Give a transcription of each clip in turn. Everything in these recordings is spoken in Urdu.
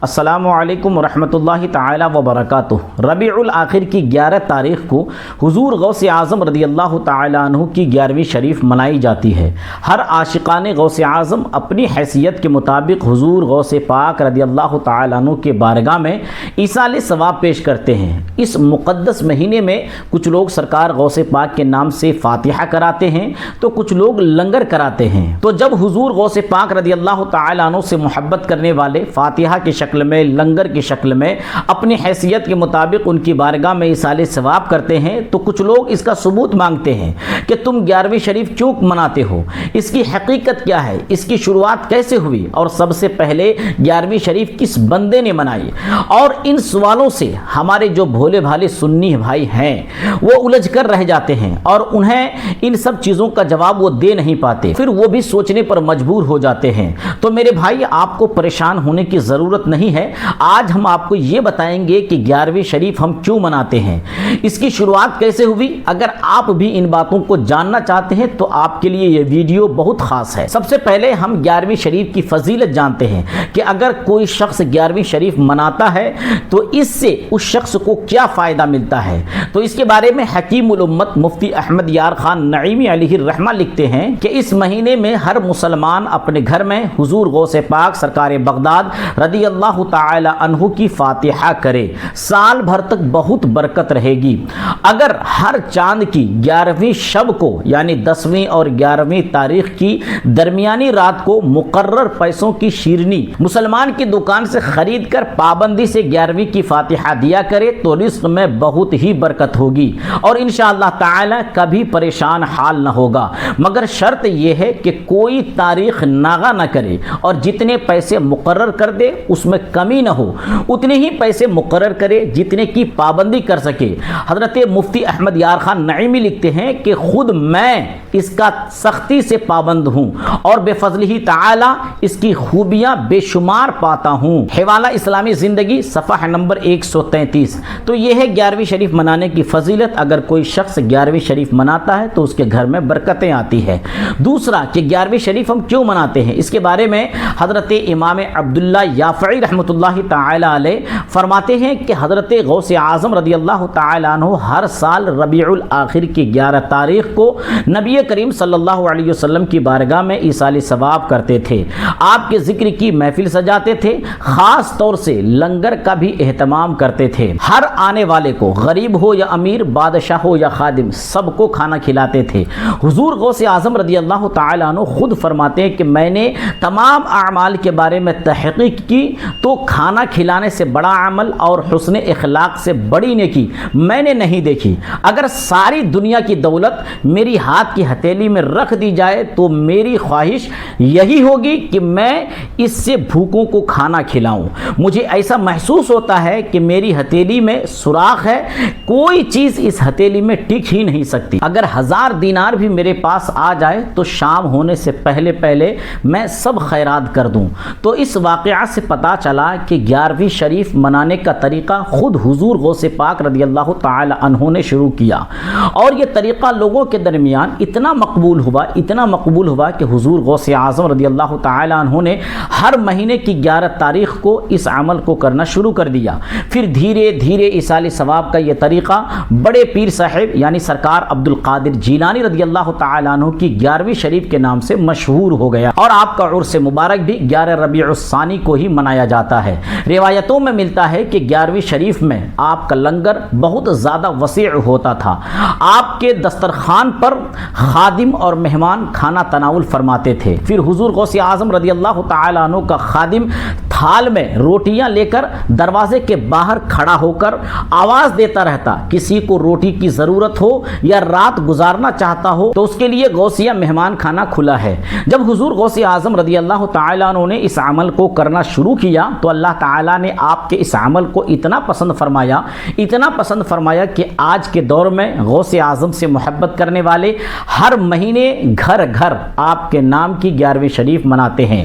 السلام علیکم ورحمۃ اللہ تعالی وبرکاتہ۔ ربیع الاخر کی 11 تاریخ کو حضور غوث اعظم رضی اللہ تعالی عنہ کی 11ویں شریف منائی جاتی ہے۔ ہر عاشقان غوث اعظم اپنی حیثیت کے مطابق حضور غوث پاک رضی اللہ تعالی عنہ کے بارگاہ میں ایصال ثواب پیش کرتے ہیں۔ اس مقدس مہینے میں کچھ لوگ سرکار غوث پاک کے نام سے فاتحہ کراتے ہیں تو کچھ لوگ لنگر کراتے ہیں۔ تو جب حضور غوث پاک رضی اللہ تعالی عنہ سے محبت کرنے والے فاتحہ کی شکل میں، لنگر کی شکل میں اپنی حیثیت کے مطابق ان کی بارگاہ میں ایصال ثواب کرتے ہیں تو کچھ لوگ اس کا ثبوت مانگتے ہیں کہ تم 11ویں شریف کیوں مناتے ہو، اس کی حقیقت کیا ہے، اس کی شروعات کیسے ہوئی اور سب سے پہلے 11ویں شریف کس بندے نے منائی۔ اور ان سوالوں سے ہمارے جو بھولے بھالے سنی بھائی ہیں وہ الجھ کر رہ جاتے ہیں اور انہیں ان سب چیزوں کا جواب وہ دے نہیں پاتے، پھر وہ بھی سوچنے پر مجبور ہو جاتے ہیں۔ تو میرے بھائی، آپ کو پریشان ہونے کی ضرورت نہیں ہے۔ آج ہم آپ کو یہ بتائیں گے کہ 11ویں شریف ہم کیوں مناتے ہیں، اس کی شروعات کیسے ہوئی۔ اگر آپ بھی ان باتوں کو جاننا چاہتے ہیں تو آپ کے لیے یہ ویڈیو بہت خاص ہے۔ سب سے پہلے ہم 11ویں شریف کی فضیلت جانتے ہیں کہ اگر کوئی شخص 11ویں شریف مناتا ہے تو اس سے اس شخص کو کیا فائدہ ملتا ہے۔ تو اس کے بارے میں حکیم الامت مفتی احمد یار خان نعیمی علیہ الرحمہ لکھتے ہیں کہ اس مہینے میں ہر مسلمان اپنے گھر میں حضور غوث پاک سرکار بغداد رضی اللہ تعالی عنہ کی فاتحہ کرے، سال بھر تک بہت برکت رہے گی۔ اگر ہر چاند کی 11ویں شب کو یعنی 10ویں اور 11ویں تاریخ کی درمیانی رات کو مقرر پیسوں کی شیرنی مسلمان کی دکان سے خرید کر پابندی سے 11ویں کی فاتحہ دیا کرے تو رزق میں بہت ہی برکت ہوگی اور انشاءاللہ تعالی کبھی پریشان حال نہ ہوگا، مگر شرط یہ ہے کہ کوئی تاریخ ناغہ نہ کرے اور جتنے پیسے مقرر کر دے اس میں کمی نہ ہو، اتنے ہی پیسے مقرر کرے جتنے کی پابندی کر سکے۔ حضرت مفتی احمد یار خان نعیمی لکھتے ہیں کہ خود میں اس کا سختی سے پابند ہوں اور بے فضلہ تعالی اس کی خوبیاں بے شمار پاتا ہوں۔ حوالہ اسلامی زندگی صفحہ نمبر 133۔ تو یہ ہے 11ویں شریف منانے کی فضیلت۔ اگر کوئی شخص 11ویں شریف مناتا ہے تو اس کے گھر میں برکتیں آتی ہے۔ دوسرا کہ 11ویں شریف ہم کیوں مناتے ہیں، اس کے بارے میں حضرت امام عبداللہ یافعی رحمۃ اللہ تعالی علیہ فرماتے ہیں کہ حضرت غوث اعظم رضی اللہ تعالی عنہ ہر سال ربیع الاخر کی 11 تاریخ کو نبی کریم صلی اللہ علیہ وسلم کی بارگاہ میں ایصال ثواب کرتے تھے، آپ کے ذکر کی محفل سجاتے تھے، خاص طور سے لنگر کا بھی اہتمام کرتے تھے، ہر آنے والے کو غریب ہو یا امیر، بادشاہ ہو یا خادم، سب کو کھانا کھلاتے تھے۔ حضور غوث اعظم رضی اللہ تعالی عنہ خود فرماتے ہیں کہ میں نے تمام اعمال کے بارے میں تحقیق کی تو کھانا کھلانے سے بڑا عمل اور حسن اخلاق سے بڑی نیکی میں نے نہیں دیکھی۔ اگر ساری دنیا کی دولت میری ہاتھ کی ہتھیلی میں رکھ دی جائے تو میری خواہش یہی ہوگی کہ میں اس سے بھوکوں کو کھانا کھلاؤں۔ مجھے ایسا محسوس ہوتا ہے کہ میری ہتھیلی میں سوراخ ہے، کوئی چیز اس ہتھیلی میں ٹک ہی نہیں سکتی۔ اگر 1000 دینار بھی میرے پاس آ جائے تو شام ہونے سے پہلے میں سب خیرات کر دوں۔ تو اس واقعہ سے پتا چلا کہ 11ویں شریف منانے کا طریقہ خود حضور غوث پاک رضی اللہ تعالی عنہ نے شروع کیا اور یہ طریقہ لوگوں کے درمیان اتنا مقبول ہوا کہ حضور غوث اعظم رضی اللہ تعالی عنہ نے ہر مہینے کی 11 تاریخ کو اس عمل کو کرنا شروع کر دیا۔ پھر دھیرے دھیرے ایصال ثواب کا یہ طریقہ بڑے پیر صاحب یعنی سرکار عبد القادر جیلانی رضی اللہ تعالی عنہ کی 11ویں شریف کے نام سے مشہور ہو گیا اور آپ کا عرس مبارک بھی 11 ربیع الثانی کو ہی منایا جاتا ہے۔ روایتوں میں ملتا ہے کہ 11ویں شریف میں آپ کا لنگر بہت زیادہ وسیع ہوتا تھا، آپ کے دسترخوان پر خادم اور مہمان کھانا تناول فرماتے تھے۔ پھر حضور غوث اعظم رضی اللہ تعالی عنہ کا خادم تھال میں روٹیاں لے کر دروازے کے باہر کھڑا ہو کر آواز دیتا رہتا، کسی کو روٹی کی ضرورت ہو یا رات گزارنا چاہتا ہو تو اس کے لیے غوثیہ مہمان خانہ کھلا ہے۔ جب حضور غوث اعظم رضی اللہ تعالی عنہ نے اس عمل کو کرنا شروع کیا تو اللہ تعالیٰ نے آپ کے اس عمل کو اتنا پسند فرمایا کہ آج کے دور میں غوث اعظم سے محبت کرنے والے ہر مہینے گھر گھر آپ کے نام کی 11ویں شریف مناتے ہیں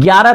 11